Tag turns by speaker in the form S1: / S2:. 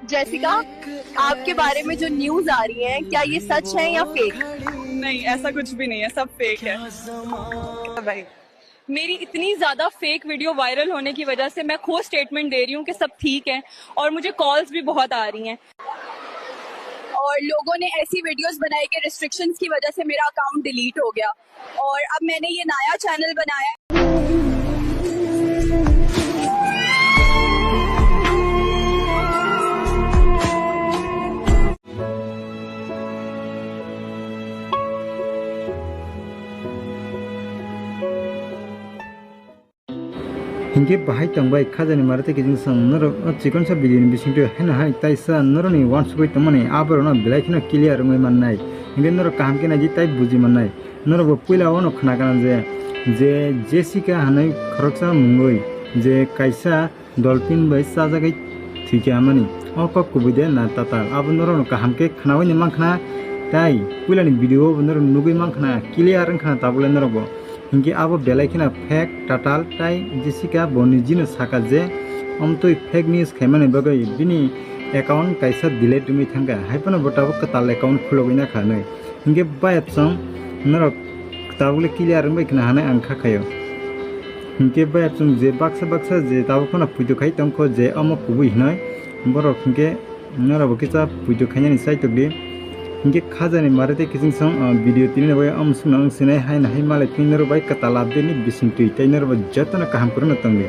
S1: Jessica, आपके बारे में जो न्यूज आ रही है, क्या ये सच है या फेक?
S2: नहीं, ऐसा कुछ भी नहीं है, सब फेक है भाई। मेरी इतनी ज्यादा फेक वीडियो वायरल होने की वजह से मैं खुद स्टेटमेंट दे रही हूँ कि सब ठीक है, और मुझे कॉल्स भी बहुत आ रही हैं।
S1: और लोगों ने ऐसी वीडियोस बनाई कि रिस्ट्रिक्शंस की वजह से मेरा अकाउंट डिलीट हो गया, और अब मैंने ये नया चैनल बनाया।
S3: हिंगे बाहाय तंबाय खाजानि मारते किजिं sang noro chikon sa video ni bising to hena hai tai sa noro ni once koi tamani abaro na belai khina clear ngai mannai hinge noro kaham ke na ji tai buji mannai noro bo puila ono khana kana je Jessica hanai khoroksa mungoi je kaisa dolphin bai sa jagai thike amani oko kubide na tatal abo noro no kaham ke khana wai ni mangkhana tai puila ni video noro nugui mangkhana clear khana tabule noro bo Hinge आबो बेलायखिना fake टाटाल tie Jessica बनिजिनो साका जे अमतोय fake news खायमाने बगै बिनि account कायसा delete दुमि थांगा हायपनो बताबो कताल account खुलगैना खानै हिंगे बायपसं नर ताबुले clear बैखना हानाय आं खाखायो हिंगे बायपसं जे बाक्सा जे ताबोखना पुइदो खाय तंखो जे अमो कुबुइ हनाय बरक हिंगे नरबो किसा पुइदो खायनानि साइतोगदि हिंगे खाजानि मारते किजिं सं वीडियो तिने बाय अमसुना अंसिनाय हाय ना हाय माले तिनर बाय कताला बेनि बिसिंतुइ तैनर बा जतन काहाम पुरन तंगे।